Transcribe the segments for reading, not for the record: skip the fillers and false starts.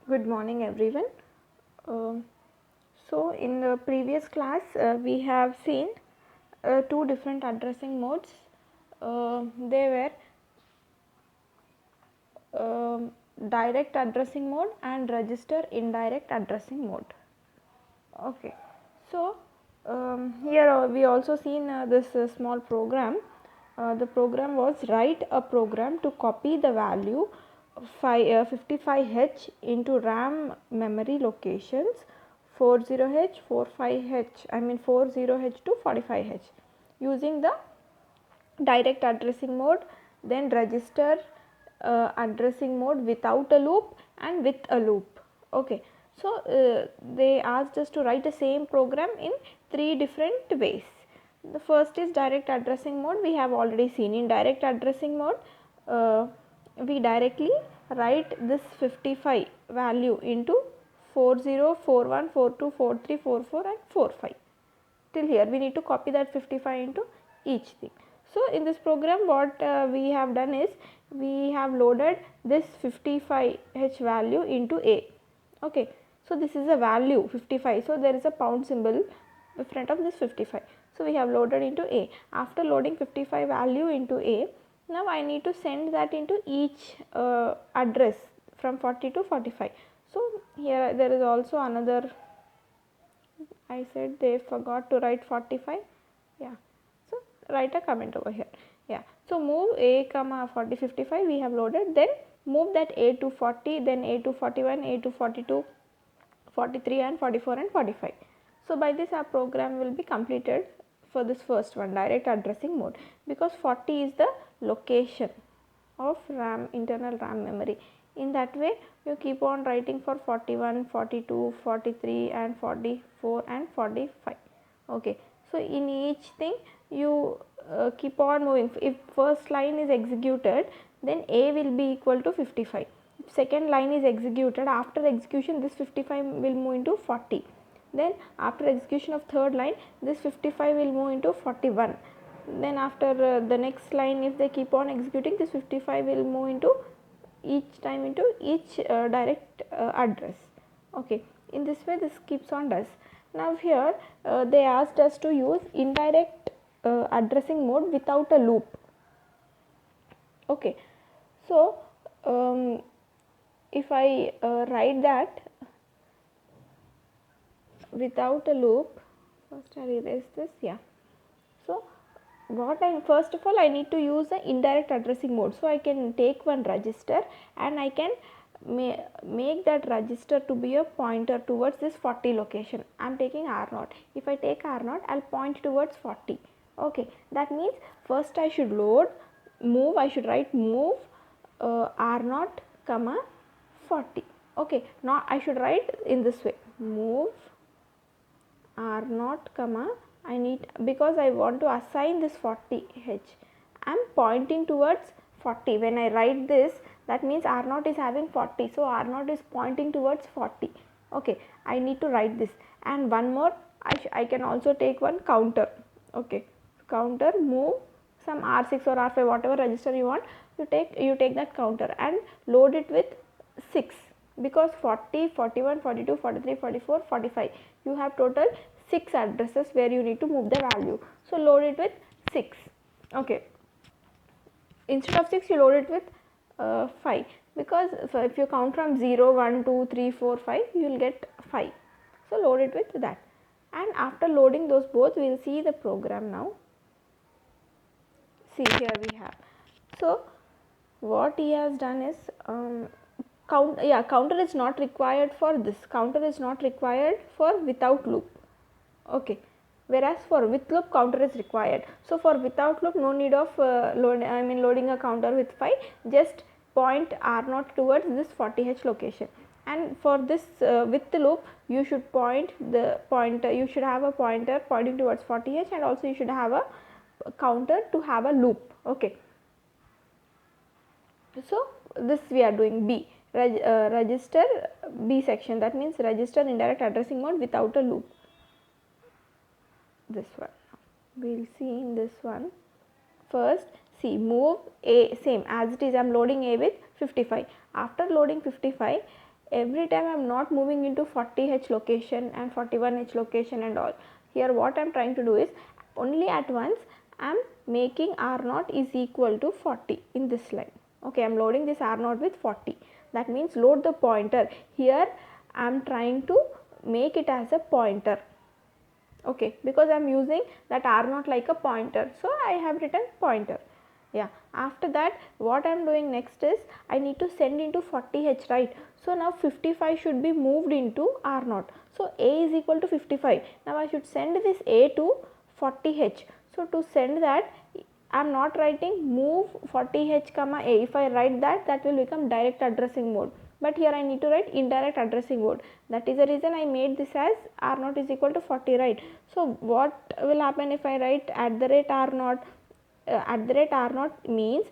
Good morning everyone. So in the previous class we have seen two different addressing modes. They were direct addressing mode and register indirect addressing mode. Okay, so here we also seen this small program. The program was write a program to copy the value 55H into RAM memory locations 40H, 45H, 40H to 45H using the direct addressing mode, then register addressing mode without a loop and with a loop. Okay, so they asked us to write the same program in three different ways. The first is direct addressing mode. We have already seen in direct addressing mode we directly write this 55 value into 40, 41, 42, 43, 44 and 45. Till here we need to copy that 55 into each thing. So in this program what we have done is we have loaded this 55H value into A. Okay, so this is a value 55, so there is a pound symbol in front of this 55. So we have loaded into A. After loading 55 value into A, now I need to send that into each address from 40 to 45. So here there is also another, I said they forgot to write 45. Yeah, so write a comment over here. Yeah, so move A comma 40 55 we have loaded, then move that A to 40, then A to 41, A to 42, 43 and 44 and 45. So by this our program will be completed for this first one, direct addressing mode, because 40 is the location of RAM, internal RAM memory. In that way you keep on writing for 41, 42, 43 and 44 and 45. Okay, so in each thing you keep on moving. If first line is executed, then A will be equal to 55. If second line is executed, after execution this 55 will move into 40. Then after execution of third line, this 55 will move into 41. Then after the next line, if they keep on executing, this 55 will move into each time into each direct address. Okay, in this way this keeps on does. Now here they asked us to use indirect addressing mode without a loop. Okay, so if I write that without a loop, first I erase this. Yeah, so what I first of all I need to use the indirect addressing mode. So I can take one register and I can make that register to be a pointer towards this 40 location. I am taking R0. If I take R0, I will point towards 40. Okay, that means first I should load, move, I should write move R0 comma 40. Okay, now I should write in this way, move R0 comma, I need, because I want to assign this 40H, I am pointing towards 40. When I write this, that means R0 is having 40, so R0 is pointing towards 40. Okay, I need to write this. And one more, I can also take one counter. Okay, counter, move some R6 or R5, whatever register you want, you take that counter and load it with 6, because 40, 41, 42, 43, 44, 45, you have total 6 addresses where you need to move the value. So load it with 6. Okay, instead of 6 you load it with 5, because if you count from 0, 1, 2, 3, 4, 5, you will get 5. So load it with that, and after loading those both we will see the program now. See, here we have, so what he has done is counter is not required for this, counter is not required for without loop. Okay, whereas for with loop counter is required. So for without loop no need of loading a counter with 5, just point R0 towards this 40H location. And for this with the loop you should point the pointer, you should have a pointer pointing towards 40H, and also you should have a counter to have a loop. Okay, so this we are doing B, register B section, that means register indirect addressing mode without a loop. This one we will see in this one. First see, move A, same as it is, I am loading A with 55. After loading 55, every time I am not moving into 40H location and 41H location and all. Here what I am trying to do is only at once I am making R0 is equal to 40 in this line. Okay, I am loading this R0 with 40. That means load the pointer. Here I am trying to make it as a pointer. Okay, because I am using that R0 like a pointer, so I have written pointer. Yeah, after that what I am doing next is I need to send into 40H, right? So now 55 should be moved into R0. So A is equal to 55. Now I should send this A to 40H. So to send that I am not writing move 40H comma A. If I write that, that will become direct addressing mode. But here I need to write indirect addressing mode. That is the reason I made this as R0 is equal to 40, right? So what will happen if I write at the rate R0? At the rate R0 means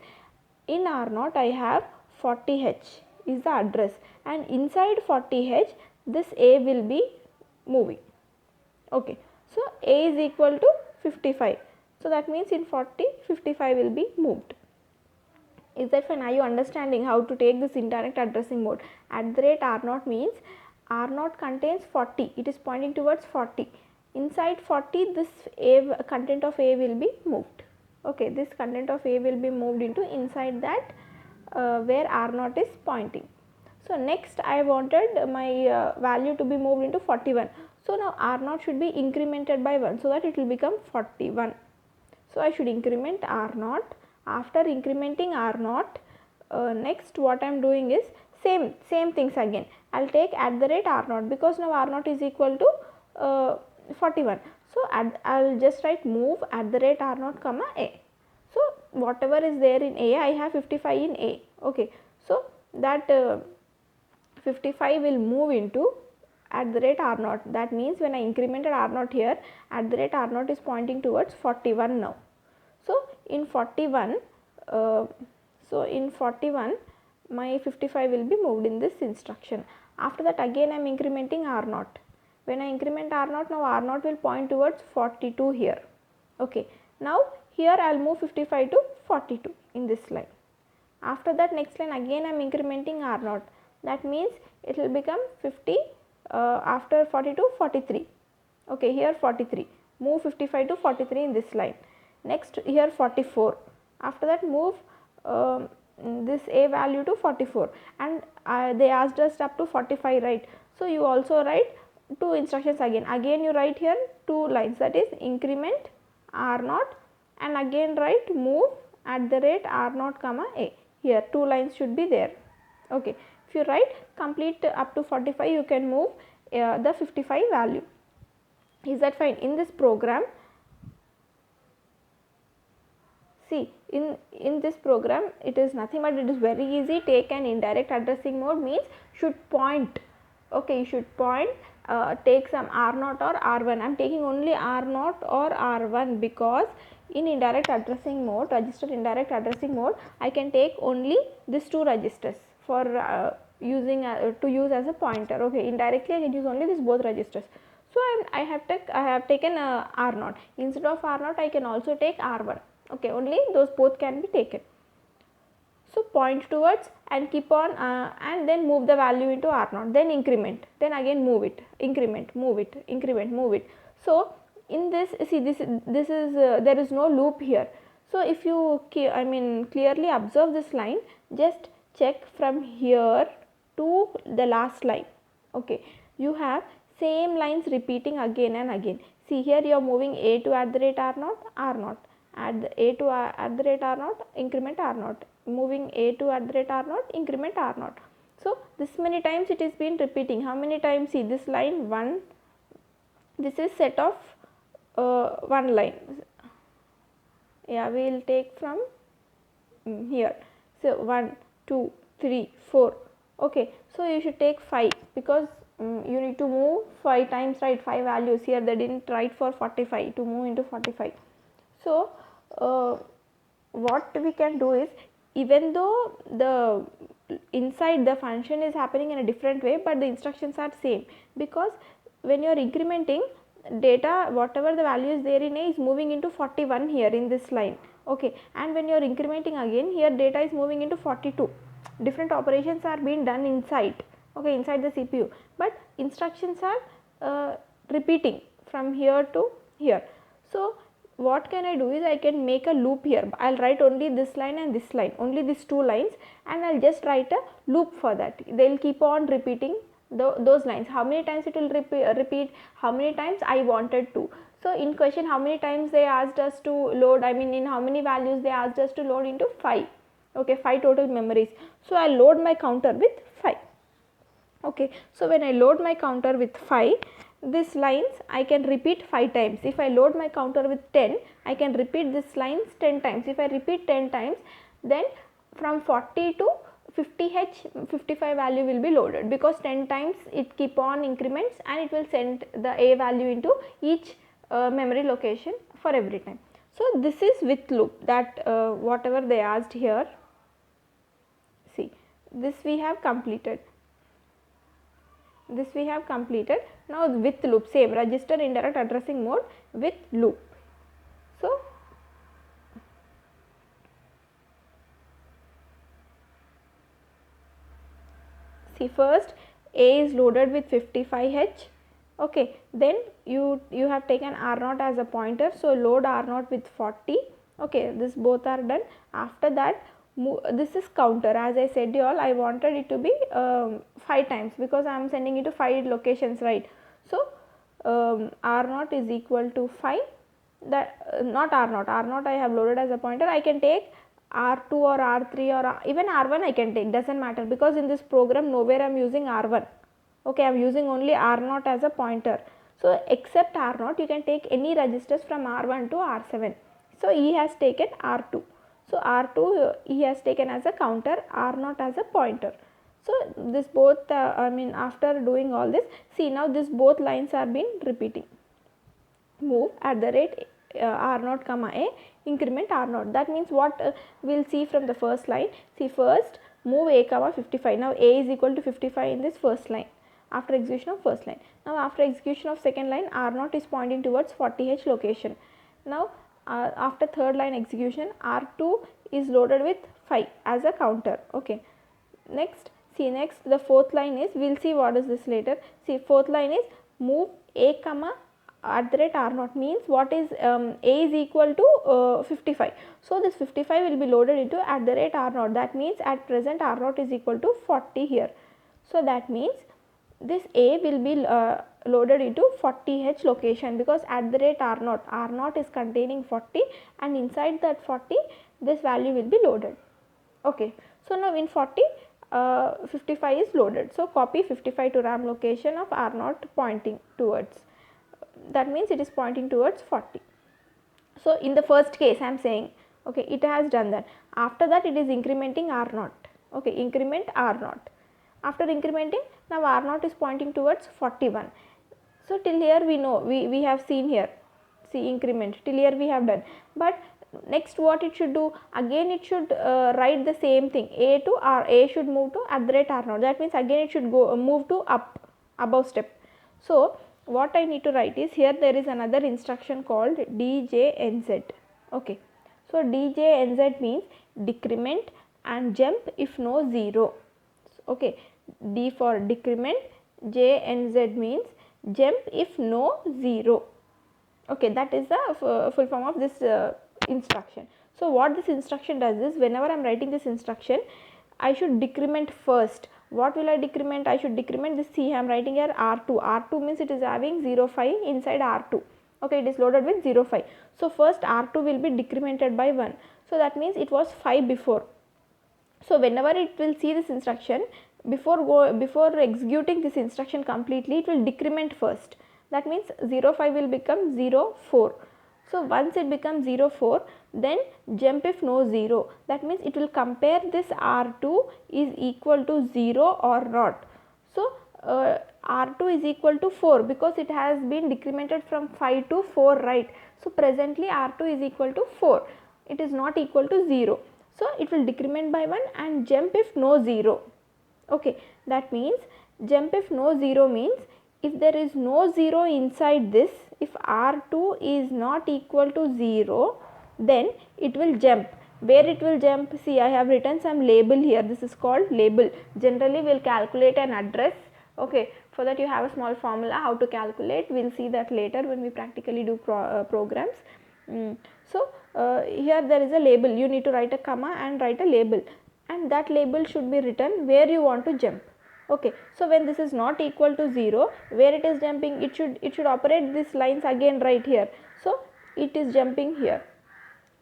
in R0 I have 40H is the address, and inside 40H this A will be moving. Okay, so A is equal to 55. So that means in 40, 55 will be moved. Is that fine? Are you understanding how to take this indirect addressing mode? At the rate R0 means R0 contains 40. It is pointing towards 40. Inside 40, this A content of A will be moved. Okay, this content of A will be moved into inside that where R0 is pointing. So next I wanted my value to be moved into 41. So now R0 should be incremented by 1 so that it will become 41. So I should increment R0. After incrementing R0, next what I am doing is same things again. I will take at the rate R0 because now R0 is equal to 41. So I will just write move at the rate R0 comma A. So whatever is there in A, I have 55 in A. Okay, so that 55 will move into at the rate R0. That means when I incremented R0 here, at the rate R0 is pointing towards 41 now. So in 41, my 55 will be moved in this instruction. After that again I am incrementing R0. When I increment R0, now R0 will point towards 42 here. Okay, now here I will move 55 to 42 in this line. After that next line again I am incrementing R0. That means it will become 50 after 42, 43. Okay, here 43. Move 55 to 43 in this line. Next here 44. After that move this A value to 44, and they asked us up to 45, right? So you also write two instructions again. Again you write here two lines, that is increment R0 and again write move at the rate R0 comma A. Here two lines should be there. Okay, if you write complete up to 45, you can move the 55 value. Is that fine? In this program, see in this program it is nothing but it is very easy. Take an indirect addressing mode means should point. Okay, you should point, take some R0 or R1. I am taking only R0 or R1 because in indirect addressing mode, register indirect addressing mode, I can take only these two registers for using to use as a pointer. Okay, indirectly I can use only these both registers. So I have taken R0. Instead of R0 I can also take R1. Okay, only those both can be taken. So point towards and keep on and then move the value into R0, then increment, then again move it, increment, move it, increment, move it. So in this, see this is there is no loop here. So if you clearly observe this line, just check from here to the last line. Okay, you have same lines repeating again and again. See here you are moving A to at the rate R0, R0, add the A to at the rate R0, increment R0, moving A to at the rate R0, increment R0. So this many times it is been repeating. How many times? See this line 1, this is set of one line. Yeah, we will take from here. So 1, 2, 3, 4. Okay, so you should take 5 because you need to move 5 times, right? 5 values here. They didn't write for 45 to move into 45. So what we can do is, even though the inside the function is happening in a different way, but the instructions are same, because when you are incrementing data, whatever the value is there in A is moving into 41 here in this line. Okay, and when you are incrementing again, here data is moving into 42. Different operations are being done inside. okay, inside the CPU, but instructions are repeating from here to here. So what can I do is I can make a loop here. I will write only this line and this line, only these two lines, and I will just write a loop for that. They will keep on repeating those lines. How many times it will repeat, how many times I wanted to. So in question, how many times they asked us to load, I mean in how many values they asked us to load into 5, okay, 5 total memories. So I load my counter with 5. Okay, so when I load my counter with 5, these lines I can repeat 5 times. If I load my counter with 10, I can repeat these lines 10 times. If I repeat 10 times, then from 40 to 50H 55 value will be loaded, because 10 times it keep on increments and it will send the A value into each memory location for every time. So this is with loop, that whatever they asked here, see, this we have completed. This we have completed. Now with loop, same register indirect addressing mode with loop. So see, first A is loaded with 55H, okay, then you have taken R0 as a pointer, so load R0 with 40, okay, this both are done. After that, this is counter, as I said you all, I wanted it to be 5 times, because I am sending it to 5 locations, right. So R0 is equal to 5, that not R0 I have loaded as a pointer. I can take R2 or R3 or even R1 I can take, doesn't matter, because in this program nowhere I am using R1, okay, I am using only R0 as a pointer. So except R0 you can take any registers from R1 to R7. So he has taken R2. So R2 he has taken as a counter, R0 as a pointer. So this both I mean after doing all this, see now this both lines are been repeating. Move at the rate R0 comma A, increment R0. That means what we will see from the first line. See, first move A comma 55. Now A is equal to 55 in this first line, after execution of first line. Now after execution of second line, R0 is pointing towards 40H location. Now after third line execution, R2 is loaded with 5 as a counter, okay. Next, see, next the fourth line is, we will see what is this later. See, fourth line is move A comma at the rate R0, means what is A is equal to 55. So this 55 will be loaded into at the rate R0. That means at present R0 is equal to 40 here. So that means this A will be loaded into 40H location, because at the rate R0 is containing 40, and inside that 40 this value will be loaded, okay. So now in 40 55 is loaded. So copy 55 to RAM location of R0 pointing towards, that means it is pointing towards 40. So in the first case I am saying, okay, it has done that. After that it is incrementing R0, okay, increment R0. After incrementing, now R0 is pointing towards 41. So till here we know, we have seen here, see, increment, till here we have done. But next what it should do, again it should write the same thing, A to R, A should move to at the rate R0. That means again it should go move to up, above step. So what I need to write is, here there is another instruction called DJNZ, okay. So DJNZ means decrement and jump if no 0, okay. D for decrement, JNZ means jump if no 0, okay. That is the full form of this instruction. So what this instruction does is, whenever I am writing this instruction, I should decrement first. What will I decrement? I should decrement this, see, I am writing here R2. R2 means it is having 05 inside R2, okay, it is loaded with 05. So first R2 will be decremented by 1. So that means it was 5 before. So whenever it will see this instruction, before executing this instruction completely, it will decrement first. That means 05 will become 04. So once it becomes 04, then jump if no 0. That means it will compare this R2 is equal to 0 or not. So R2 is equal to 4, because it has been decremented from 5 to 4, right. So presently R2 is equal to 4. It is not equal to 0. So it will decrement by 1 and jump if no 0. Okay, that means jump if no 0 means, if there is no 0 inside this, if R2 is not equal to 0, then it will jump. Where it will jump, see I have written some label here, this is called label. Generally we will calculate an address. Okay, for that you have a small formula how to calculate, we will see that later when we practically do programs. So here there is a label, you need to write a comma and write a label, and that label should be written where you want to jump. Okay, so when this is not equal to 0, where it is jumping, it should operate these lines again right here. So it is jumping here.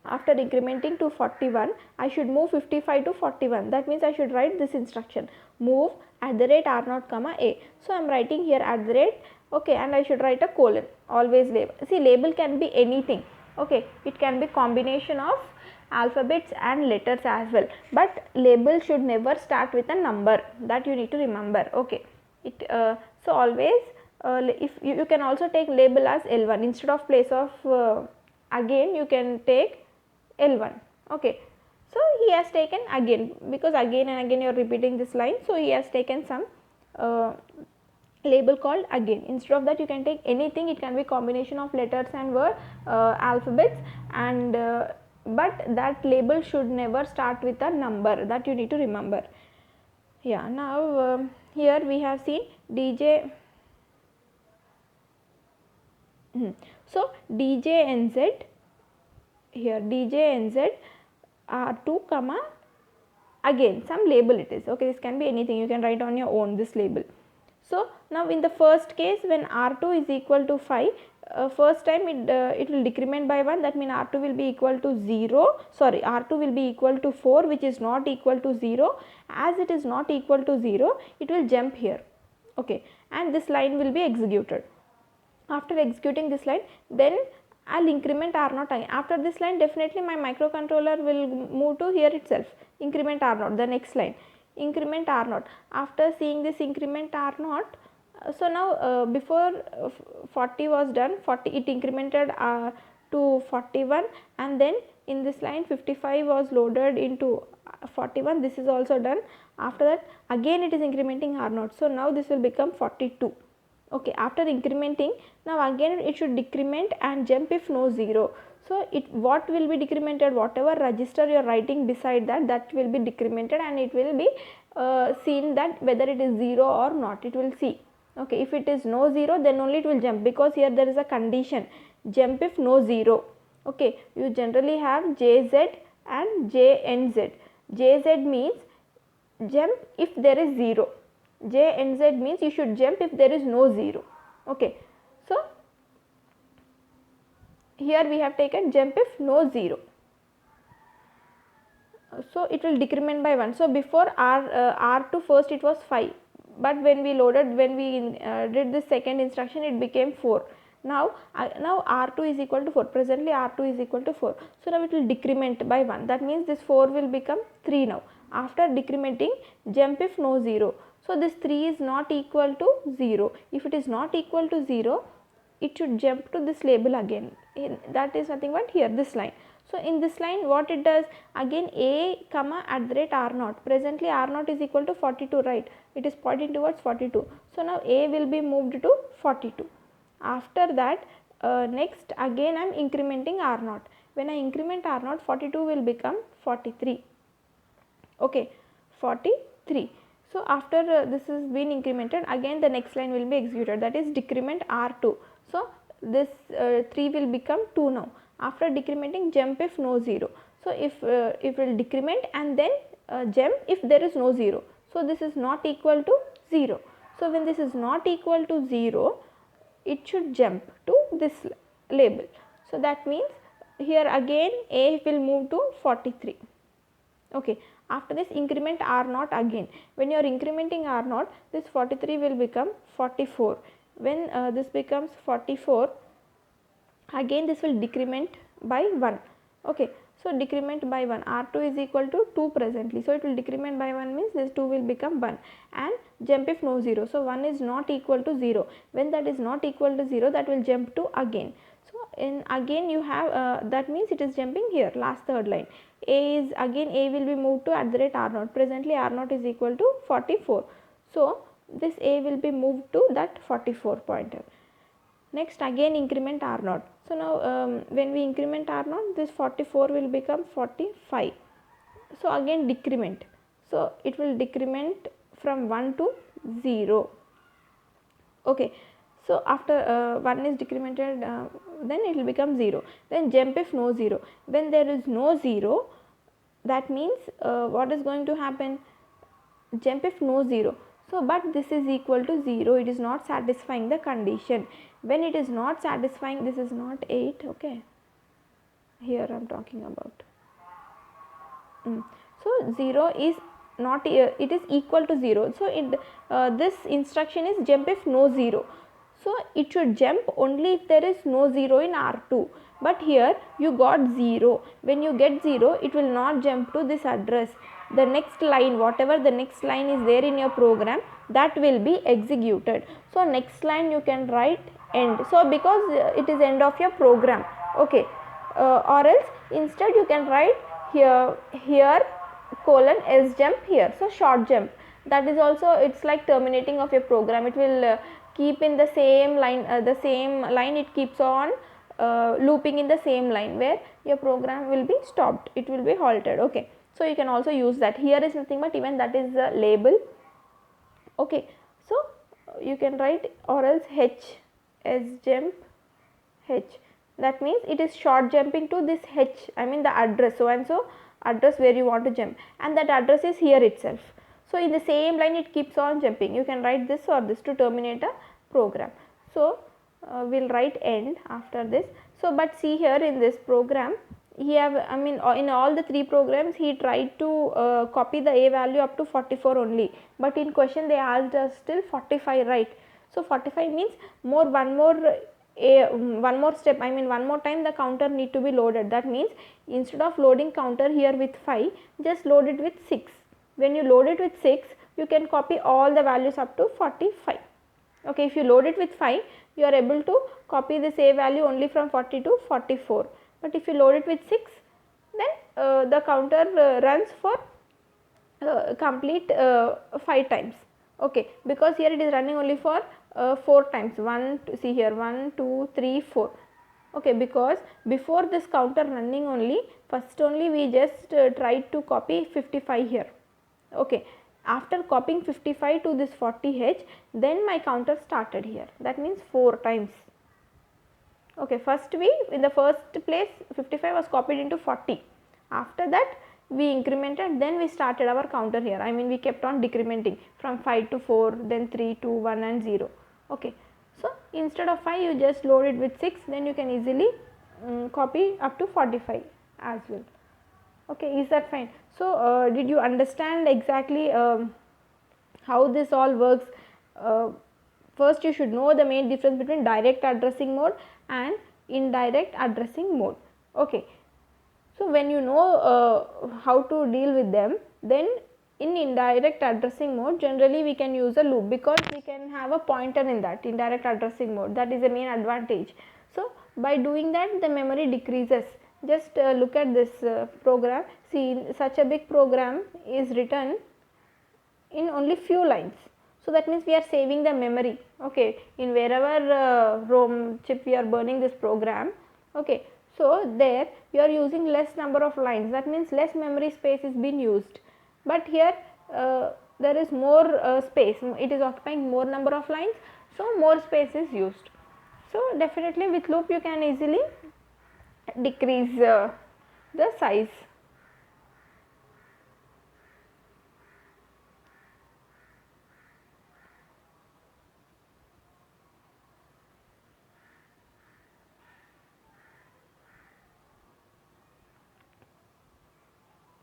After incrementing to 41, I should move 55 to 41. That means I should write this instruction, move @r0 comma a. So I am writing here @, okay, and I should write a colon, always label. See, label can be anything, okay, it can be combination of alphabets and letters as well, but label should never start with a number, that you need to remember. Okay, so always if you can also take label as L1 instead of place of again, you can take L1. Okay, so he has taken again, because again and again you are repeating this line, so he has taken some label called again. Instead of that you can take anything, it can be combination of letters and word alphabets, and but that label should never start with a number, that you need to remember. Yeah, now here we have seen DJ. So DJNZ, here DJNZ R2 comma again some label it is. Okay, this can be anything, you can write on your own this label. So now in the first case, when R2 is equal to 5, first time it will decrement by 1, that means R2 will be equal to 0, sorry, R2 will be equal to 4, which is not equal to 0. As it is not equal to 0, it will jump here. Okay, and this line will be executed. After executing this line, then I'll increment R0 again. After this line, definitely my microcontroller will move to here itself, increment R0, the next line, increment R0. After seeing this increment R0, so now before 40 was done, 40 it incremented to 41, and then in this line 55 was loaded into 41, this is also done. After that again it is incrementing R0, so now this will become 42. Okay, after incrementing, now again it should decrement and jump if no 0. So what will be decremented, whatever register you are writing beside that will be decremented, and it will be seen that whether it is 0 or not, it will see. Okay, if it is no 0, then only it will jump, because here there is a condition, jump if no 0. Okay, you generally have JZ and JNZ. JZ means jump if there is 0. JNZ means you should jump if there is no 0. Okay, so here we have taken jump if no 0. So it will decrement by 1. So before R2 first it was 5, but when we did this second instruction, it became 4. Now R2 is equal to 4. Presently R2 is equal to 4. So now it will decrement by 1. That means this 4 will become 3 now. After decrementing, jump if no 0. So this 3 is not equal to 0. If it is not equal to 0, it should jump to this label again. That is nothing but here this line. So in this line what it does, again a comma @r0. Presently R0 is equal to 42, right? It is pointing towards 42. So now a will be moved to 42. After that next again I am incrementing R0. When I increment R0, 42 will become 43. Okay, 43. So after this is been incremented, again the next line will be executed, that is decrement R2. So this 3 will become 2 now. After decrementing, jump if no 0. So if it will decrement and then jump if there is no 0. So this is not equal to 0. So when this is not equal to 0, it should jump to this label. So that means here again a will move to 43. Okay, after this increment R0 again. When you are incrementing R0, this 43 will become 44. When this becomes 44, again this will decrement by 1. Okay, so decrement by 1. R2 is equal to 2 presently. So it will decrement by 1 means this 2 will become 1, and jump if no 0. So 1 is not equal to 0. When that is not equal to 0, that will jump to again. So in again you have that means it is jumping here, last third line. A is again a will be moved to @r0. Presently R0 is equal to 44. So this a will be moved to that 44 pointer. Next again increment r0. So now when we increment r0, this 44 will become 45. So again decrement, so it will decrement from 1 to 0. Okay, so after 1 is decremented, then it will become 0. Then jump if no 0. When there is no 0, that means what is going to happen? Jump if no 0. So but this is equal to 0, it is not satisfying the condition. When it is not satisfying, this is not 8. Okay, here I am talking about. So 0 is not here, it is equal to 0. So this instruction is jump if no 0. So it should jump only if there is no 0 in R2. But here you got 0. When you get 0, it will not jump to this address. The next line, whatever the next line is there in your program, that will be executed. So next line you can write end. So because it is end of your program. Okay, or else instead you can write here colon s jump here. So short jump, that is also, it's like terminating of your program. It will keep in the same line, it keeps on looping in the same line where your program will be stopped, it will be halted. Okay, so you can also use that. Here is nothing but even that is the label. Okay, so you can write or else h s jump h, that means it is short jumping to this h, I mean the address, so and so address where you want to jump, and that address is here itself. So in the same line it keeps on jumping. You can write this or this to terminate a program. So we'll write end after this. So but see here in this program, he have, I mean in all the 3 programs he tried to copy the a value up to 44 only, but in question they asked us still 45, right? So 45 means one more step, I mean one more time the counter need to be loaded. That means instead of loading counter here with 5, just load it with 6. When you load it with 6, you can copy all the values up to 45. Okay, if you load it with 5, you are able to copy this a value only from 40 to 44. But if you load it with 6, then the counter runs for complete 5 times. Okay, because here it is running only for 4 times. See here 1 2 3 4. Okay, because before this counter running only, first only we just tried to copy 55 here. Okay, after copying 55 to this 40h, then my counter started here. That means 4 times. Okay, first we, in the first place 55 was copied into 40. After that we incremented, then we started our counter here. I mean we kept on decrementing from 5 to 4, then 3, 2, 1 and 0. Okay, so instead of 5 you just load it with 6, then you can easily copy up to 45 as well. Okay, is that fine? So did you understand exactly how this all works? First you should know the main difference between direct addressing mode and indirect addressing mode. Okay, so when you know how to deal with them, then in indirect addressing mode generally we can use a loop, because we can have a pointer in that indirect addressing mode. That is the main advantage. So by doing that the memory decreases. Just look at this program. See, such a big program is written in only few lines. So that means we are saving the memory. Okay, in wherever ROM chip we are burning this program. Okay, so there you are using less number of lines. That means less memory space is being used. But here there is more space. It is occupying more number of lines. So more space is used. So definitely with loop you can easily decrease the size.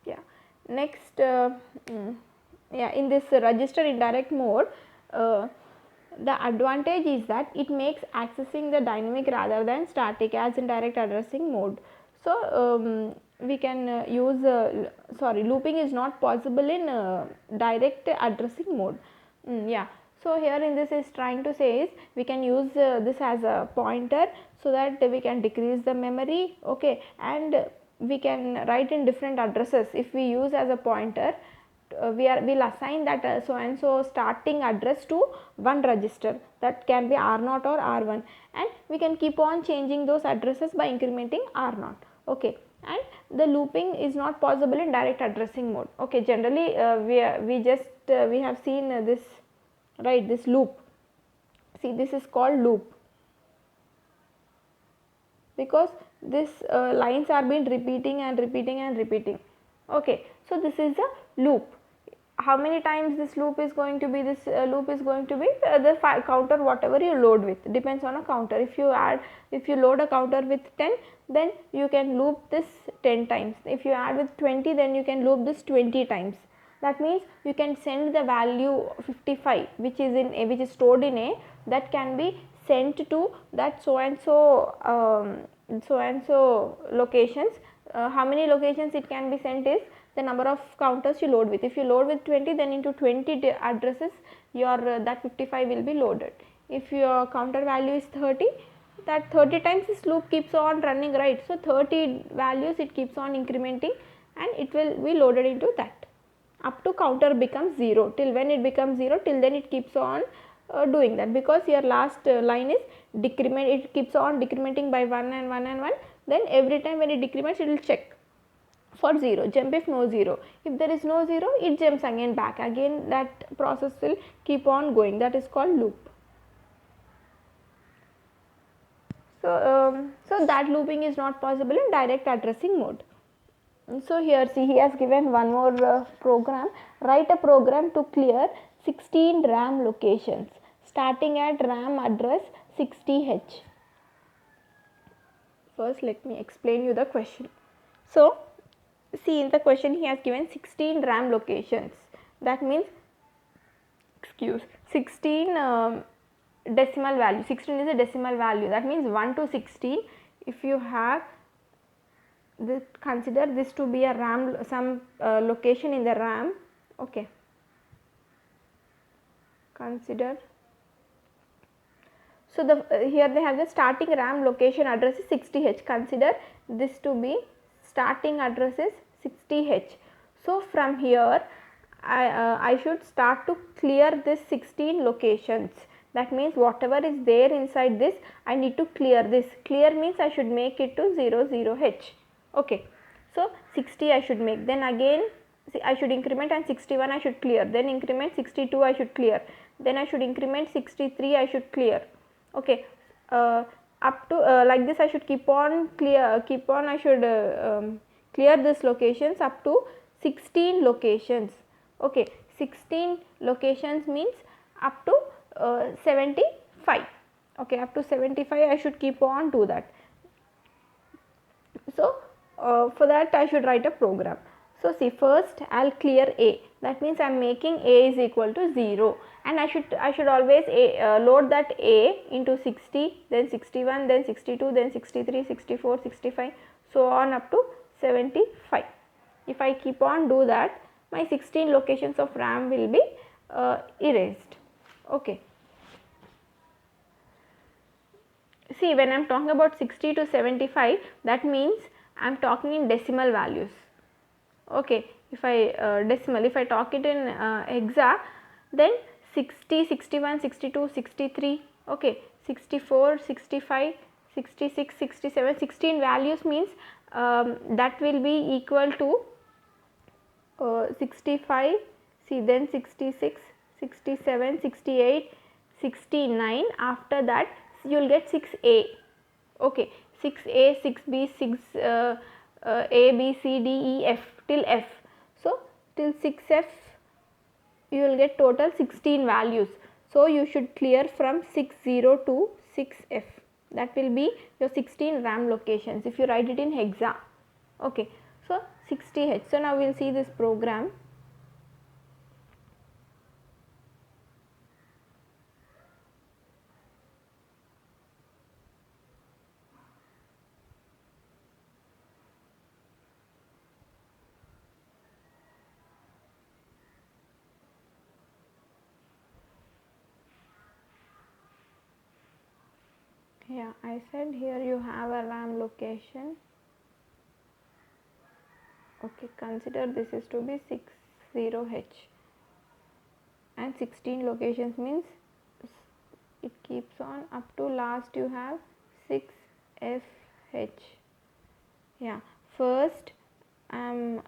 Yeah, next in this register indirect mode, the advantage is that it makes accessing the dynamic rather than static as in direct addressing mode. So we can use looping is not possible in direct addressing mode. Yeah, so here in this is trying to say is we can use this as a pointer, so that we can decrease the memory. Okay, and we can write in different addresses if we use as a pointer we'll assign that so and so starting address to one register, that can be R0 or R1, and we can keep on changing those addresses by incrementing R0. Okay, and the looping is not possible in direct addressing mode. Okay, generally we have seen this, right, this loop. See, this is called loop because this lines are been repeating and repeating and repeating. Okay, so this is a loop. How many times this loop is going to be, this loop is going to be the counter whatever you load with, depends on a counter. If you load a counter with 10, then you can loop this 10 times. If you add with 20, then you can loop this 20 times. That means you can send the value 55 which is stored in A, that can be sent to that so and so locations. How many locations it can be sent is the number of counters you load with. If you load with 20, then into 20 addresses your that 55 will be loaded. If your counter value is 30, that 30 times this loop keeps on running, right? So 30 values it keeps on incrementing and it will be loaded into that up to counter becomes 0. Till when it becomes 0, till then it keeps on doing that, because your last line is decrement, it keeps on decrementing by 1 and 1 and 1. Then every time when it decrements, it will check for 0, jump if no 0. If there is no 0, it jumps again back, again that process will keep on going. That is called loop. So that looping is not possible in direct addressing mode. So here see, he has given one more program. Write a program to clear 16 RAM locations starting at RAM address 60H. First let me explain you the question. So see, in the question he has given 16 RAM locations. That means 16 decimal value. 16 is a decimal value. That means 1 to 16. If you have this, consider this to be a RAM, some location in the RAM. Okay, consider. So the here they have the starting RAM location address is 60H. Consider this to be starting address is 60H. So from here I should start to clear this 16 locations. That means whatever is there inside this, I need to clear this. Clear means I should make it to 00H. Okay, so 60 I should make, then again I should increment, and 61 I should clear, then increment 62 I should clear, then I should increment 63 I should clear. Okay, up to like this I should keep on I should clear this locations up to 16 locations. Okay, 16 locations means up to 75. Okay, up to 75 I should keep on do that. So for that I should write a program. So see, first I will clear A, that means I am making A is equal to 0, and I should always load that A into 60, then 61, then 62, then 63, 64, 65, so on up to 75. If I keep on do that, my 16 locations of RAM will be erased. Okay. See, when I am talking about 60 to 75, that means I am talking in decimal values. Okay, if I decimal, if I talk it in hexa, then 60, 61, 62, 63, okay, 64, 65, 66, 67, 16 values means that will be equal to 65, see, then 66, 67, 68, 69, after that you will get 6A, okay, 6A, 6B, 6 A, B, C, D, E, F till F. So till 6F you will get total 16 values. So you should clear from 60 to 6F. That will be your 16 RAM locations if you write it in hexa. Okay, so 60H. So now we will see this program. Yeah, I said here you have a RAM location. Okay, consider this is to be 6. 0H, and 16 locations means it keeps on up to last you have 6FH. Yeah, first I'm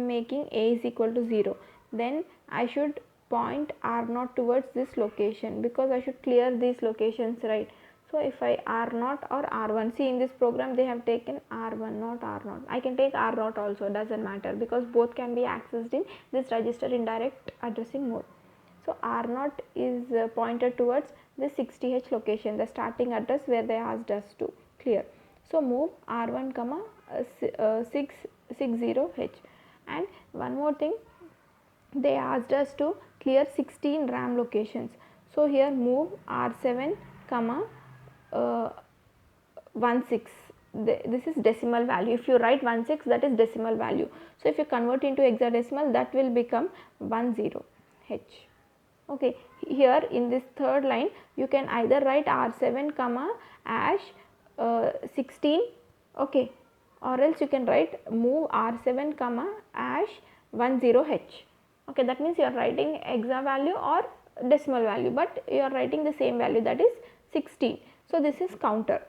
making A is equal to 0, then I should point R0 towards this location because I should clear these locations, right? So if I R0 or R1, see in this program they have taken R1 not R0, I can take R0 also, doesn't matter because both can be accessed in this register in direct addressing mode. So R0 is pointed towards the 60H location, the starting address where they asked us to clear. So move R1 comma 660H. And one more thing, they asked us to clear 16 RAM locations. So here move R7 comma 16. This is decimal value. If you write 16, that is decimal value. So if you convert into hexadecimal, that will become 10H. Okay, here in this third line you can either write R7 comma hash 16, okay, or else you can write move R7 comma hash 10H. Okay, that means you are writing hexa value or decimal value, but you are writing the same value, that is 16. So this is counter.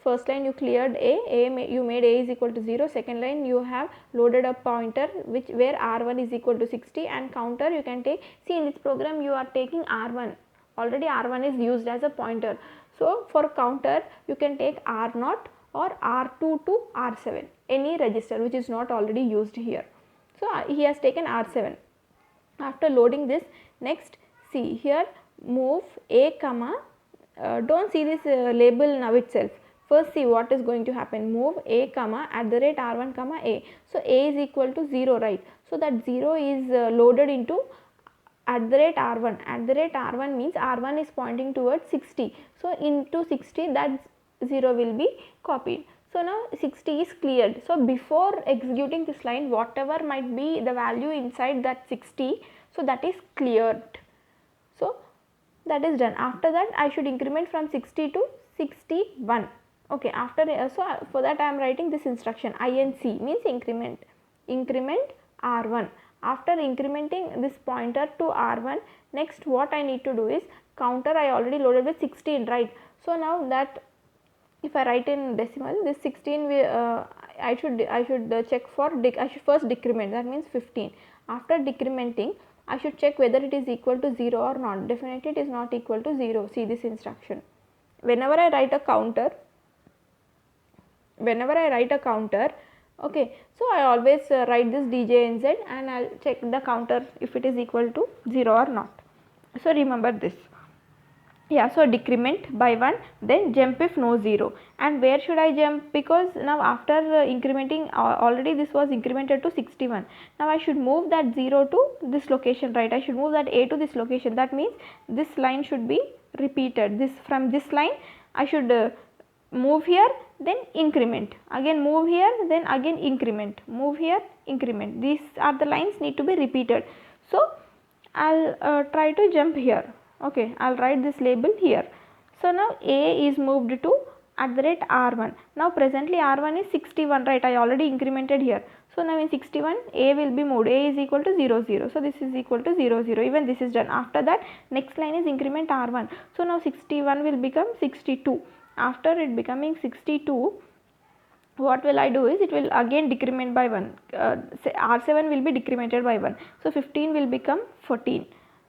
First line you cleared you made A is equal to 0, second line you have loaded a pointer where R1 is equal to 60, and counter you can take, see in this program you are taking R1, already R1 is used as a pointer. So for counter you can take R0 or R2 to R7, any register which is not already used here. So he has taken R7. After loading this, next see here move A comma, don't see this label now itself. First see what is going to happen, move A comma @R1 comma A. So A is equal to 0, right? So that 0 is loaded into @R1. @R1 means R1 is pointing towards 60. So into 60 that 0 will be copied. So now 60 is cleared. So before executing this line, whatever might be the value inside that 60, so that is cleared. So that is done. After that I should increment from 60 to 61. Okay, after for that I am writing this instruction INC, means increment R1. After incrementing this pointer to R1, next what I need to do is counter, I already loaded with 16, right? So now that if I write in decimal, this 16 I should check for I should first decrement, that means 15. After decrementing I should check whether it is equal to 0 or not. Definitely it is not equal to 0. See this instruction. Whenever I write a counter, okay, so I always write this DJNZ and I will check the counter if it is equal to 0 or not. So remember this. Yeah, so decrement by 1, then jump if no 0. And where should I jump? Because now after incrementing, already this was incremented to 61. Now I should move that 0 to this location, right? I should move that A to this location. That means this line should be repeated. From this line I should move here, then increment, again move here, then again increment, move here, increment. These are the lines need to be repeated. So I'll try to jump here. Okay, I'll write this label here. So now A is moved to @R1. Now presently R1 is 61, right? I already incremented here. So now in 61 A will be moved. A is equal to 0 0. So this is equal to 0 0. Even this is done. After that next line is increment R1. So now 61 will become 62. After it becoming 62, what will I do is it will again decrement by 1. R7 will be decremented by 1. So 15 will become 14.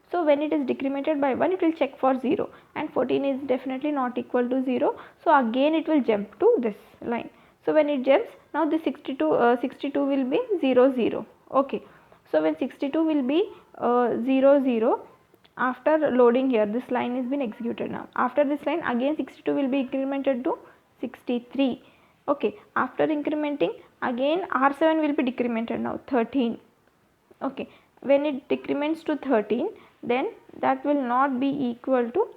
So when it is decremented by 1, it will check for 0, and 14 is definitely not equal to 0. So again it will jump to this line. So when it jumps, now the 62 will be 0 0. Okay. So when 62 will be 0 0, after loading here, this line has been executed now. After this line, again 62 will be incremented to 63. Okay. After incrementing, again R7 will be decremented now, 13. Okay. When it decrements to 13, then that will not be equal to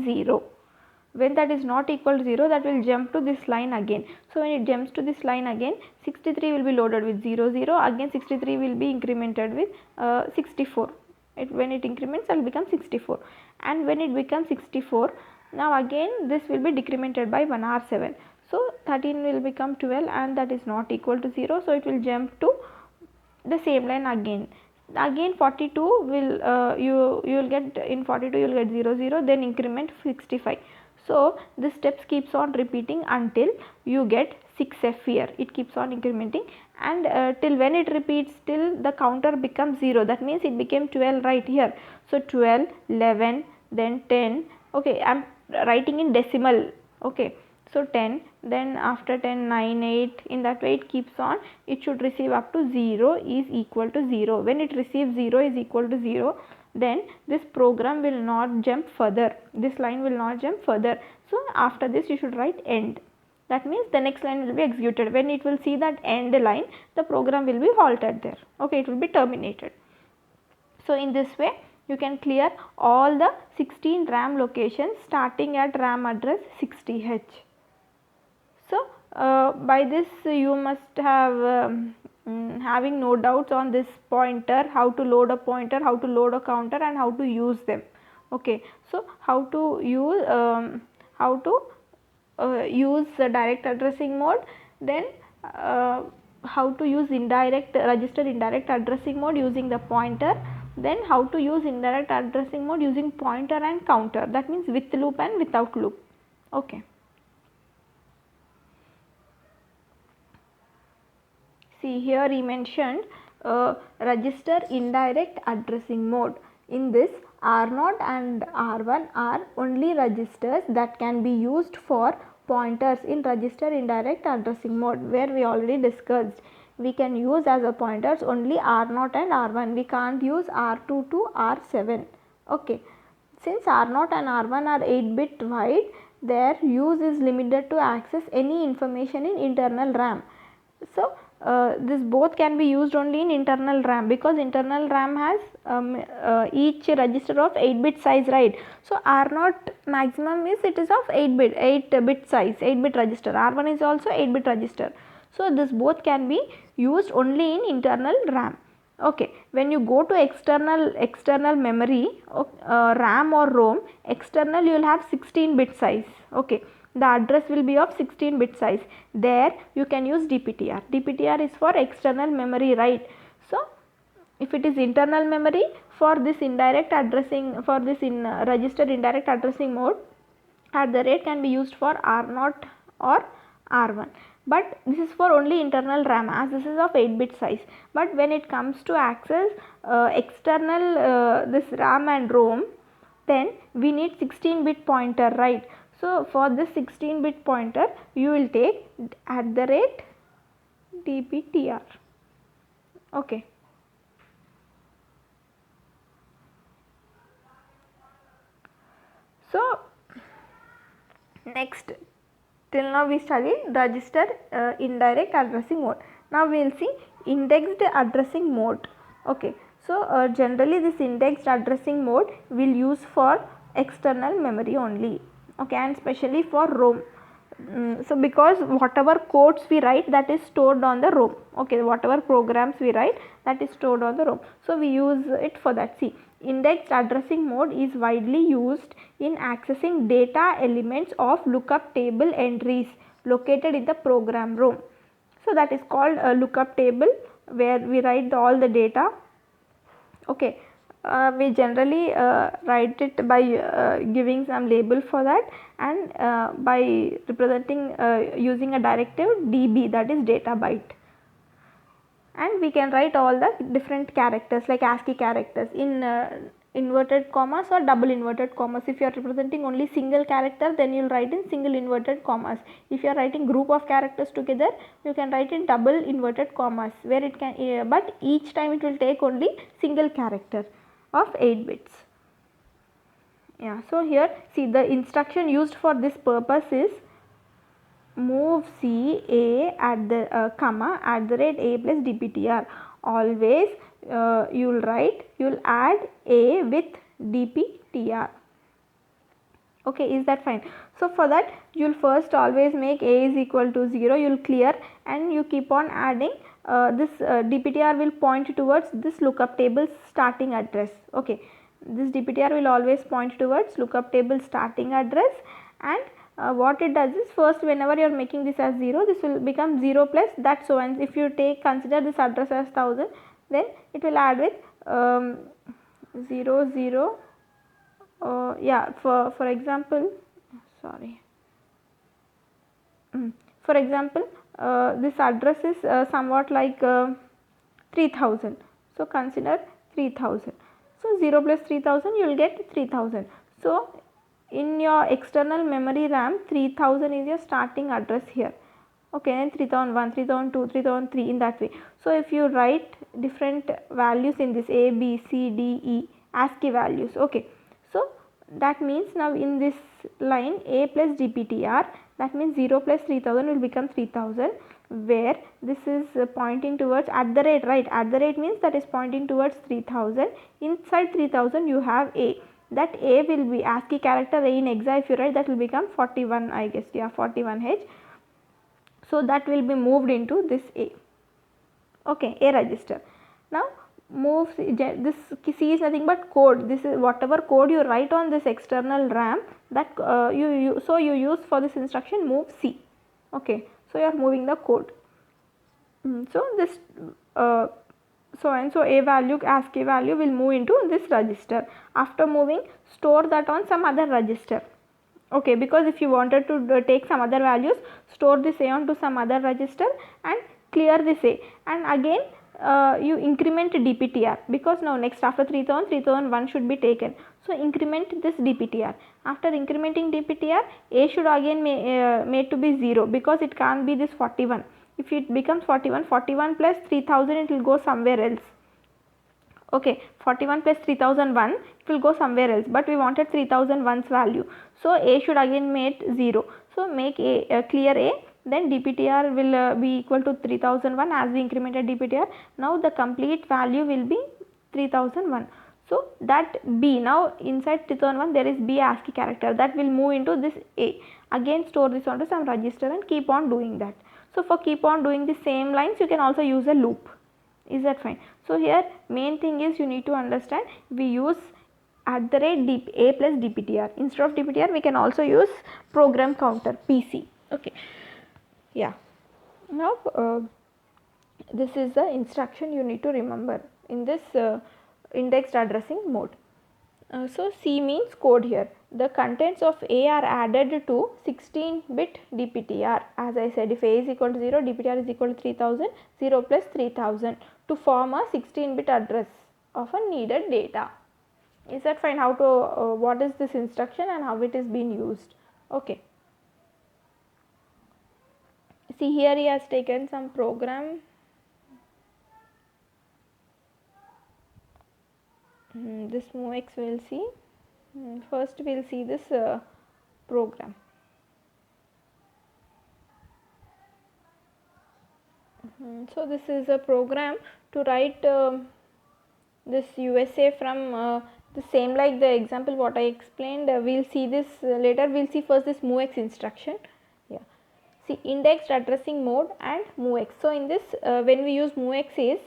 0. When that is not equal to 0, that will jump to this line again. So when it jumps to this line again, 63 will be loaded with 0 0. Again 63 will be incremented with 64. When it increments, it will become 64. And when it becomes 64, now again this will be decremented by 1 R7. So 13 will become 12, and that is not equal to 0. So it will jump to the same line again. 42 will you will get, in 42 you will get 0 0, then increment 65. So this steps keeps on repeating until you get 6f here. It keeps on incrementing, and till when it repeats, till the counter becomes 0. That means it became 12 right here. So 12, 11, then 10. Okay, I am writing in decimal. Okay, so 10, then after 10, 9, 8, in that way it keeps on. It should receive up to 0 is equal to 0. When it receives 0 is equal to 0, then this program will not jump further. This line will not jump further. So after this you should write end. That means the next line will be executed. When it will see that end line, the program will be halted there. Okay, it will be terminated. So in this way you can clear all the 16 RAM locations starting at RAM address 60H. So by this you must have having no doubts on this pointer, how to load a pointer, how to load a counter, and how to use them. Okay, so how to use use the direct addressing mode, then how to use indirect register indirect addressing mode using the pointer, then how to use indirect addressing mode using pointer and counter, that means with loop and without loop. Okay. See, here he mentioned register indirect addressing mode. In this, R0 and R1 are only registers that can be used for pointers in register indirect addressing mode, where we already discussed. We can use as a pointers only R0 and R1. We can't use R2 to R7. Okay. Since R0 and R1 are 8-bit wide, their use is limited to access any information in internal RAM. So this both can be used only in internal RAM, because internal RAM has each register of 8-bit size, right? So R0 maximum is, it is of 8-bit size, 8-bit register. R1 is also 8-bit register. So this both can be used only in internal RAM. Okay, when you go to external memory, RAM or ROM, external you will have 16-bit size. Okay, the address will be of 16-bit size. There you can use DPTR. DPTR is for external memory, right? So if it is internal memory, for this indirect addressing, for this register indirect addressing mode, @ can be used for R0 or R1. But this is for only internal RAM, as this is of 8-bit size. But when it comes to access external this RAM and ROM, then we need 16-bit pointer, right? So for this 16-bit pointer you will take @DPTR. Okay. So next, till now we studied register indirect addressing mode. Now we will see indexed addressing mode. Okay, so generally this indexed addressing mode will use for external memory only. Okay, and especially for ROM. So because whatever codes we write, that is stored on the ROM. Okay, whatever programs we write, that is stored on the ROM. So we use it for that. See, indexed addressing mode is widely used in accessing data elements of lookup table entries located in the program ROM. So that is called a lookup table, where we write all the data. Okay, we generally write it by giving some label for that, and by representing using a directive DB, that is data byte. And we can write all the different characters like ASCII characters in inverted commas or double inverted commas. If you are representing only single character, then you will write in single inverted commas. If you are writing group of characters together, you can write in double inverted commas, where it can but each time it will take only single character of 8 bits. Yeah, so here see, the instruction used for this purpose is move C A comma @ A plus DPTR. Always you will write, you will add A with DPTR. Okay, is that fine? So for that you will first always make A is equal to 0, you will clear, and you keep on adding this DPTR will point towards this lookup table starting address. Okay, this DPTR will always point towards lookup table starting address, and what it does is, first whenever you are making this as 0, this will become 0 plus that, so and if you consider this address as 1000, then it will add with 0 0, yeah, for example, sorry, for example, this address is somewhat like 3000, so consider 3000, so 0 plus 3000 you will get 3000. So in your external memory RAM, 3000 is your starting address here, okay, and 3001, 3002, 3003 in that way. So if you write different values in this A, B, C, D, E ASCII values, okay, so that means now in this line A plus DPTR, that means 0 plus 3000 will become 3000, where this is pointing towards at the rate, right, at the rate means that is pointing towards 3000. Inside 3000 you have A, that A will be ASCII character A in hexa, if you write that will become 41, I guess, yeah, 41H. So that will be moved into this A, okay, A register. Now move this C is nothing but code, this is whatever code you write on this external RAM, that you use for this instruction move C, okay, so you are moving the code. So this so and so A value, ASCII value will move into this register. After moving, store that on some other register, okay, because if you wanted to take some other values, store this A onto some other register and clear this A, and again you increment DPTR, because now next after 3000, 3001 should be taken, so increment this DPTR. After incrementing DPTR, A should again made to be 0, because it can't be this 41. If it becomes 41, 41 plus 3000 it will go somewhere else, okay, 41 plus 3001 it will go somewhere else, but we wanted 3001's value, so A should again make 0, so make A clear A, then DPTR will be equal to 3001 as we incremented DPTR. Now the complete value will be 3001. So that B, now inside 3001 there is B ASCII character, that will move into this A, again store this onto some register and keep on doing that. So for keep on doing the same lines you can also use a loop, is that fine? So here main thing is you need to understand, we use at the rate A plus DPTR, instead of DPTR we can also use program counter PC, okay, yeah. Now this is the instruction you need to remember in this indexed addressing mode. So C means code here. The contents of A are added to 16-bit DPTR. As I said, if A is equal to 0, DPTR is equal to 3000, 0 plus 3000 to form a 16-bit address of a needed data. Is that fine? How to what is this instruction and how it is being used? Okay. See, here he has taken some program. This MOVX we will see. First we will see this program. So this is a program to write this USA from the same like the example what I explained. We will see this later. We will see first this MOVX instruction. Yeah. See, indexed addressing mode and MOVX. So in this when we use MOVX is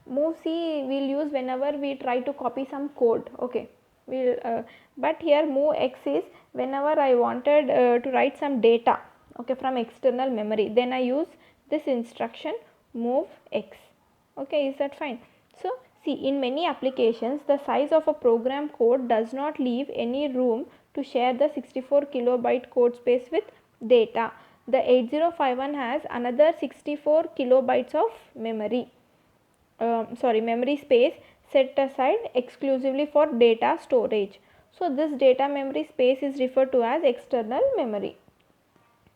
move C we will use whenever we try to copy some code, okay, but here move X is whenever I wanted to write some data, okay, from external memory, then I use this instruction move X, okay, is that fine? So see, in many applications the size of a program code does not leave any room to share the 64 kilobyte code space with data. The 8051 has another 64 kilobytes of memory, memory space set aside exclusively for data storage. So this data memory space is referred to as external memory.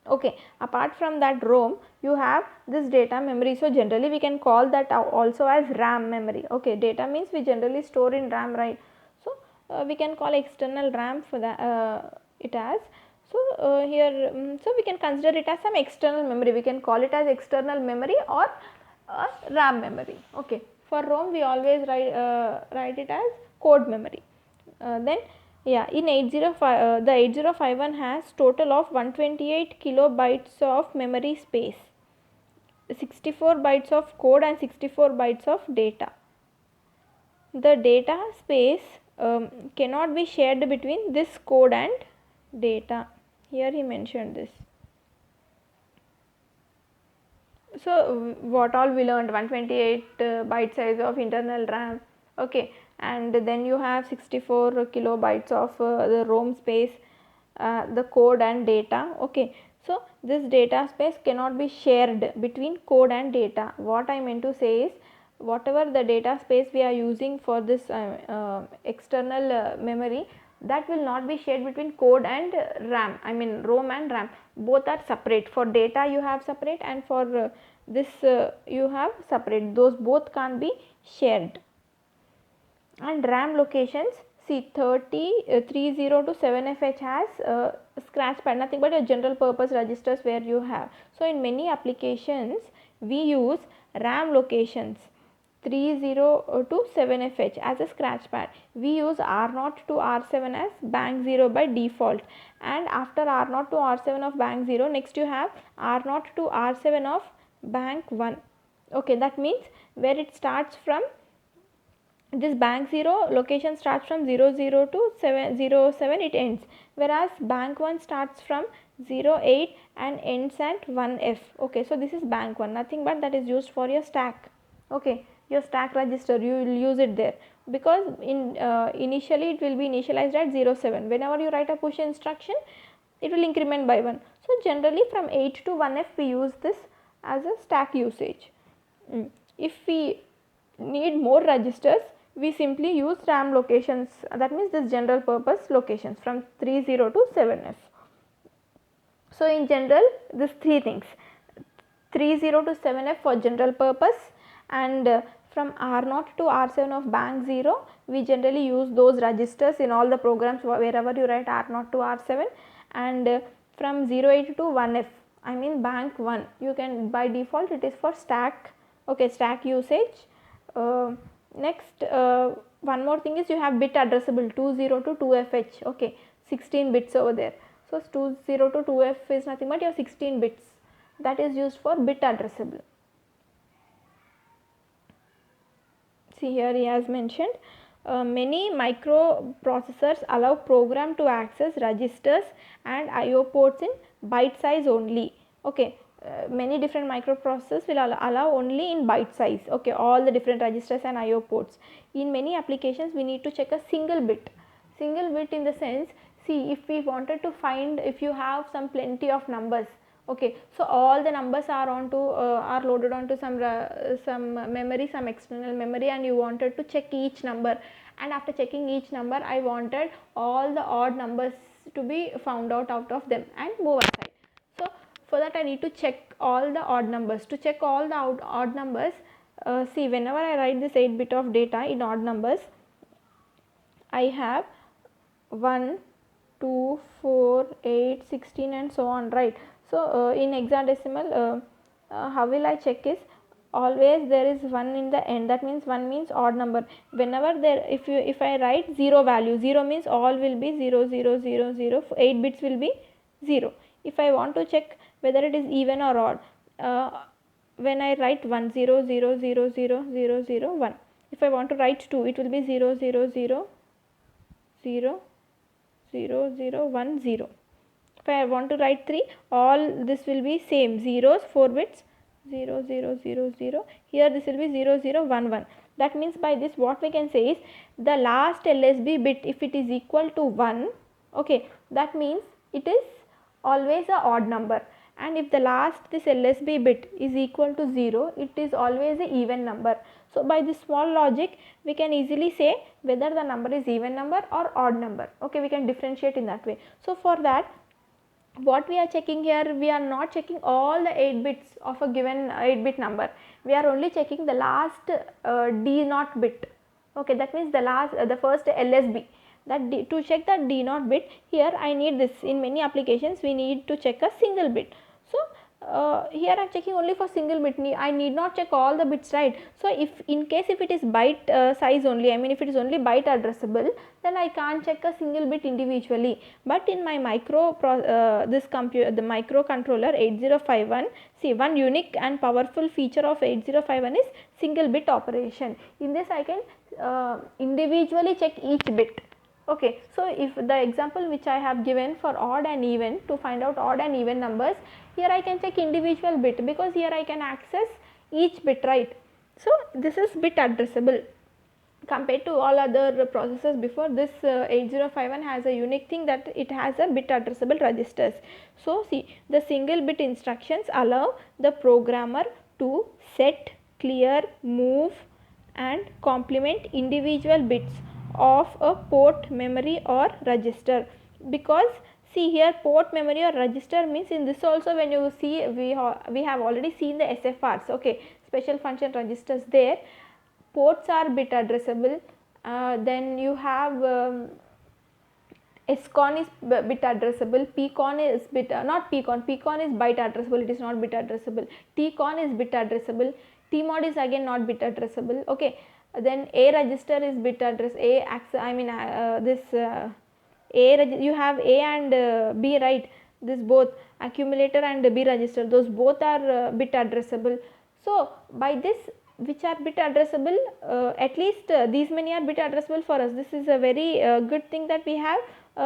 Okay, apart from that ROM, you have this data memory. So generally we can call that also as RAM memory. Okay, data means we generally store in RAM, right? So we can call external RAM for that it as. So here, so we can consider it as some external memory. We can call it as external memory or RAM memory. Okay, for ROM we always write it as code memory. Then yeah, in 805 the 8051 has total of 128 kilobytes of memory space, 64 bytes of code and 64 bytes of data. The data space cannot be shared between this code and data. Here he mentioned this. So what all we learned, 128 byte size of internal RAM, okay, and then you have 64 kilobytes of the ROM space, the code and data, okay. So this data space cannot be shared between code and data. What I meant to say is, whatever the data space we are using for this external memory, that will not be shared between code and RAM, I mean ROM and RAM, both are separate. For data you have separate, and for this you have separate, those both can't be shared. And RAM locations, see 30 to 7FH has scratch pad, nothing but a general purpose registers where you have. So in many applications we use RAM locations 30 to 7FH as a scratch pad. We use R0 to R7 as bank 0 by default, and after R0 to R7 of bank 0, next you have R0 to R7 of bank 1. Okay, that means where it starts from, this bank 0 location starts from 00 to 707, it ends, whereas bank 1 starts from 08 and ends at 1F. okay, so this is bank 1, nothing but that is used for your stack, okay, your stack register, you will use it there, because in initially it will be initialized at 07. Whenever you write a push instruction, it will increment by 1. So generally from 8 to 1F we use this as a stack usage. If we need more registers, we simply use RAM locations, that means this general purpose locations from 30 to 7F. So in general, these three things, 30 to 7F for general purpose, and from R0 to R7 of bank 0, we generally use those registers in all the programs wherever you write R0 to R7, and from 08 to 1F, I mean bank 1, you can, by default it is for stack, okay, stack usage. Next, one more thing is you have bit addressable 20 to 2FH, okay, 16 bits over there. So 20 to 2F is nothing but your 16 bits, that is used for bit addressable. See here he has mentioned, many microprocessors allow program to access registers and IO ports in byte size only, okay. Many different microprocessors will allow only in byte size, okay, all the different registers and IO ports. In many applications we need to check a single bit in the sense, see, if we wanted to find, if you have some plenty of numbers, okay, so all the numbers are are loaded onto some memory, some external memory, and you wanted to check each number, and after checking each number I wanted all the odd numbers to be found out of them and move aside. So for that I need to check all the odd numbers. To check all the odd numbers, see, whenever I write this 8 bit of data in odd numbers, I have 1, 2, 4, 8, 16 and so on, right. So in hexadecimal, how will I check is, always there is 1 in the end, that means 1 means odd number. Whenever there, if I write 0 value, 0 means all will be 0 0 0 0, 8 bits will be 0. If I want to check whether it is even or odd, when I write 1 0 0 0 0 0 0 1, if I want to write 2, it will be 0 0 0 0 0 0 1 0. If I want to write 3, all this will be same, zeros, 4 bits, 0 0 0 0, here this will be 0 0 1 1. That means by this what we can say is, the last LSB bit, if it is equal to 1, okay, that means it is always a odd number, and if the last this LSB bit is equal to 0, it is always a even number. So by this small logic we can easily say whether the number is even number or odd number, okay, we can differentiate in that way. So for that, what we are checking here, we are not checking all the 8 bits of a given 8 bit number, we are only checking the last D0 bit, okay, that means the first LSB, that to check that D0 bit, here I need this, in many applications we need to check a single bit. So here I am checking only for single bit, I need not check all the bits, right. So if in case if it is byte size only, I mean if it is only byte addressable, then I can't check a single bit individually. But in my the microcontroller 8051, see, one unique and powerful feature of 8051 is single bit operation. In this I can individually check each bit, Okay, so if the example which I have given for odd and even, to find out odd and even numbers, here I can check individual bit, because here I can access each bit, right. So this is bit addressable compared to all other processors before. This 8051 has a unique thing that it has a bit addressable registers. So see, the single bit instructions allow the programmer to set, clear, move and complement individual bits of a port, memory or register. Because see here, port, memory or register means, in this also when you see, we have already seen the SFRs, okay, special function registers there. Ports are bit addressable, then you have SCON is bit addressable, PCON is bit, not PCON, PCON is byte addressable, it is not bit addressable. TCON is bit addressable, TMOD is again not bit addressable, okay. Then A register is bit address, A I mean you have A and B, right, this both accumulator and B register, those both are bit addressable. So by this, which are bit addressable, at least these many are bit addressable for us. This is a very good thing that we have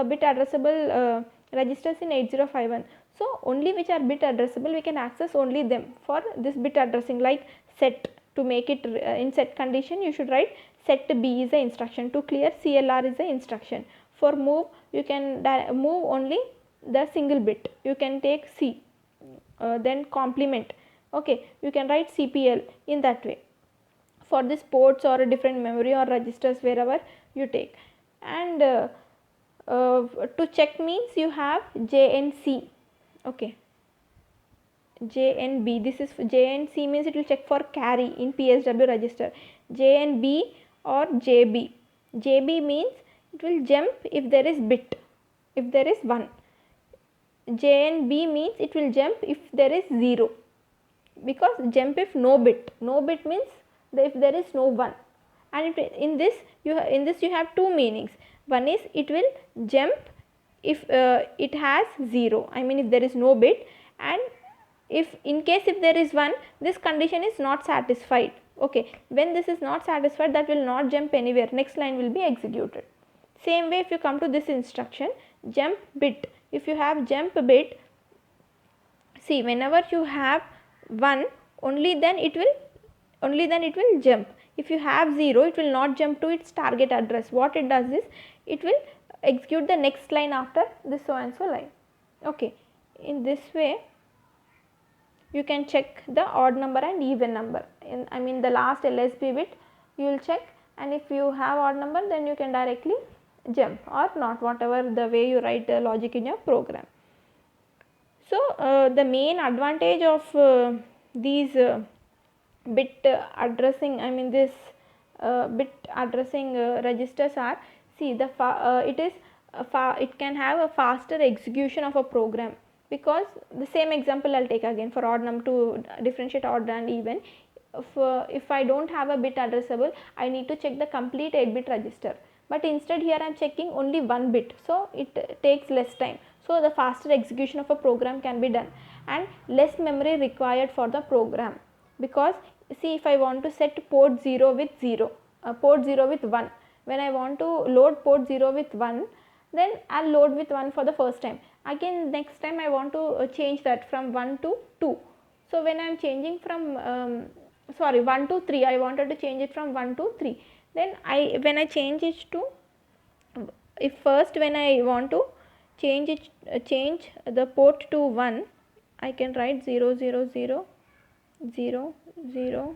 bit addressable registers in 8051. So only which are bit addressable we can access only them for this bit addressing. Like set, to make it in set condition you should write set B is the instruction, to clear CLR is the instruction. For move, you can move only the single bit, you can take C, then complement, okay, you can write CPL in that way for this ports or a different memory or registers wherever you take. And to check means you have JNC, okay, JNB, this is JNC means it will check for carry in PSW register, JNB or JB. JB means it will jump if there is bit, if there is 1. JNB means it will jump if there is 0, because jump if no bit, no bit means if there is no 1. And in this you have two meanings. One is it will jump if it has 0, I mean if there is no bit, and if in case if there is 1, this condition is not satisfied, okay. When this is not satisfied, that will not jump anywhere, next line will be executed. Same way if you come to this instruction, jump bit, if you have jump bit, see, whenever you have 1, only then it will jump. If you have 0, it will not jump to its target address. What it does is, it will execute the next line after this so and so line, okay. In this way you can check the odd number and even number, I mean the last LSB bit you will check, and if you have odd number, then you can directly jump or not, whatever the way you write the logic in your program. So the main advantage of these bit addressing, I mean this bit addressing registers are, see, it can have a faster execution of a program, because the same example I'll take again for odd number, to differentiate odd and even. If I don't have a bit addressable, I need to check the complete 8-bit register, but instead here I am checking only 1 bit, so it takes less time. So the faster execution of a program can be done, and less memory required for the program, because see, if I want to set port 0 with 0, port 0 with 1, when I want to load port 0 with 1, then I'll load with 1 for the first time. Again next time I want to change that from 1 to 2. So when I am changing from 1 to 3, I wanted to change it from 1 to 3. Then when I change it to, if first when I want to change the port to 1, I can write 0 0 0 0 0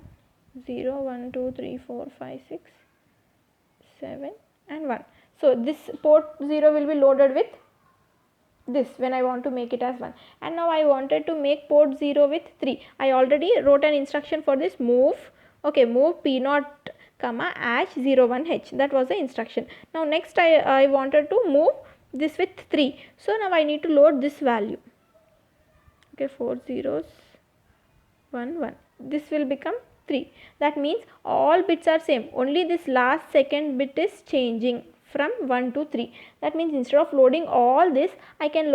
0 1 2 3 4 5 6 7 and 1. So this port 0 will be loaded with this when I want to make it as 1, and now I wanted to make port 0 with 3. I already wrote an instruction for this, move, okay, move P0 comma ash 01H, that was the instruction. Now next I wanted to move this with 3, so now I need to load this value, okay, 4 zeros 1 1, this will become 3. That means all bits are same, only this last second bit is changing from 1 to 3. That means instead of loading all this, I can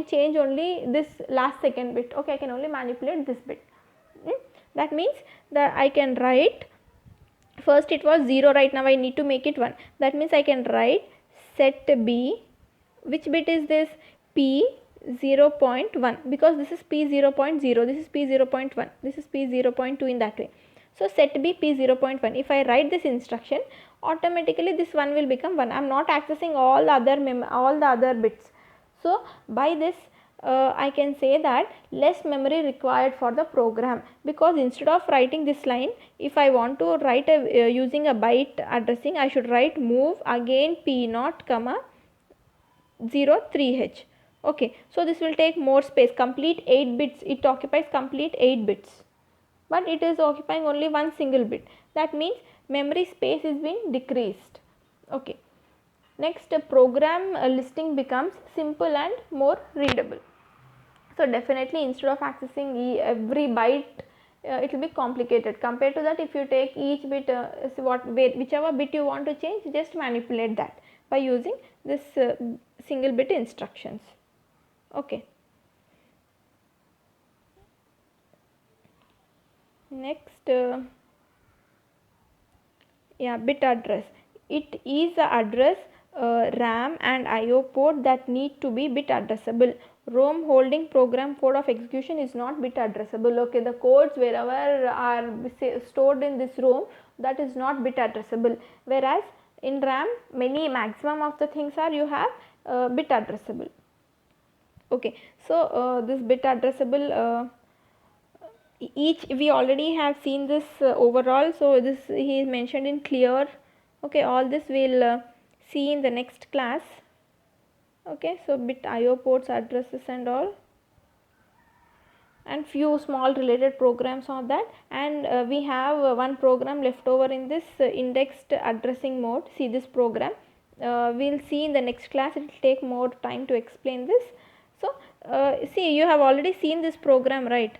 change only this last second bit, okay, I can only manipulate this bit. That means that I can write, first it was 0, right, now I need to make it 1. That means I can write set B, which bit is this? P 0.1, because this is P 0.0, this is P 0.1, this is P 0.2 in that way. So set B P 0.1. If I write this instruction, automatically this 1 will become 1. I am not accessing all the other bits. So by this I can say that less memory required for the program, because instead of writing this line, if I want to write using a byte addressing, I should write move again P0, 03H. Okay, so this will take more space, complete 8 bits, it occupies complete 8 bits, but it is occupying only one single bit. That means memory space is being decreased. Okay, next program listing becomes simple and more readable. So definitely instead of accessing every byte, it will be complicated. Compared to that, if you take each bit, whichever bit you want to change, just manipulate that by using this single bit instructions. Okay. Next, bit address. It is the address, RAM and IO port that need to be bit addressable. ROM holding program code of execution is not bit addressable. Okay, the codes wherever are stored in this ROM, that is not bit addressable. Whereas in RAM, maximum of the things are you have bit addressable. Okay, so this bit addressable, each we already have seen this overall, so this he is mentioned in clear. Okay, all this we'll see in the next class. Okay, so bit IO ports, addresses and all, and few small related programs on that, and we have one program left over in this indexed addressing mode. See this program, we'll see in the next class. It will take more time to explain this. So see, you have already seen this program, right?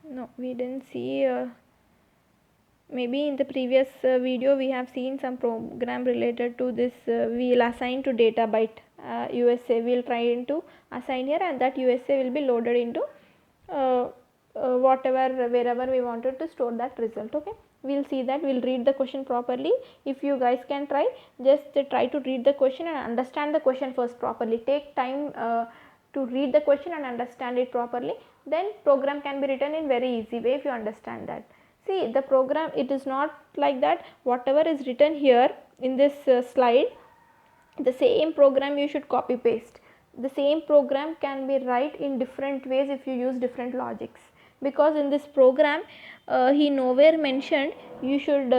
No, we didn't see. Maybe in the previous video we have seen some program related to this. We will assign to data byte USA. We will try to assign here, and that USA will be loaded into wherever we wanted to store that result. Okay, we will see that. We will read the question properly. If you guys can try, just try to read the question and understand the question first properly. Take time to read the question and understand it properly. Then program can be written in very easy way if you understand that. See, the program, it is not like that. Whatever is written here in this slide, the same program you should copy paste. The same program can be write in different ways if you use different logics, because in this program he nowhere mentioned you should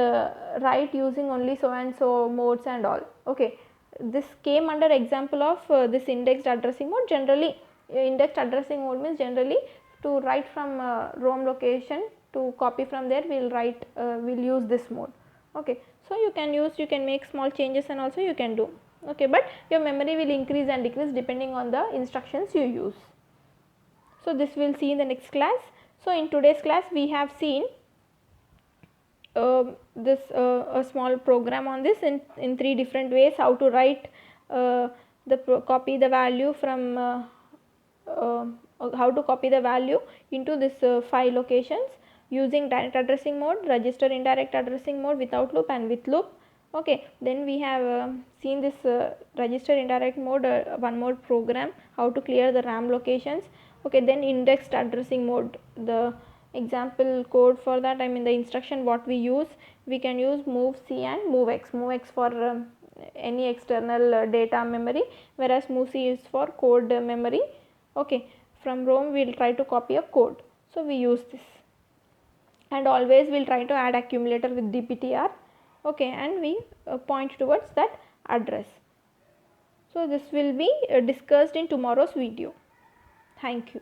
write using only so and so modes and all. Okay, this came under example of this indexed addressing mode. Generally indexed addressing mode means generally to write from ROM location, to copy from there, we'll use this mode. Okay, so you can make small changes and also you can do. Okay, but your memory will increase and decrease depending on the instructions you use. So this we'll see in the next class. So in today's class we have seen a small program on this in 3 different ways, how to write copy the value from how to copy the value into this 5 locations using direct addressing mode, register indirect addressing mode, without loop and with loop. Okay, then we have seen this register indirect mode, one more program, how to clear the RAM locations. Okay, then indexed addressing mode, the example code for that, I mean the instruction what we use, we can use move C and move X. Move X for any external data memory, whereas move C is for code memory. Okay, from ROM we will try to copy a code, so we use this, and always we will try to add accumulator with DPTR. Okay, and we point towards that address. So this will be discussed in tomorrow's video. Thank you.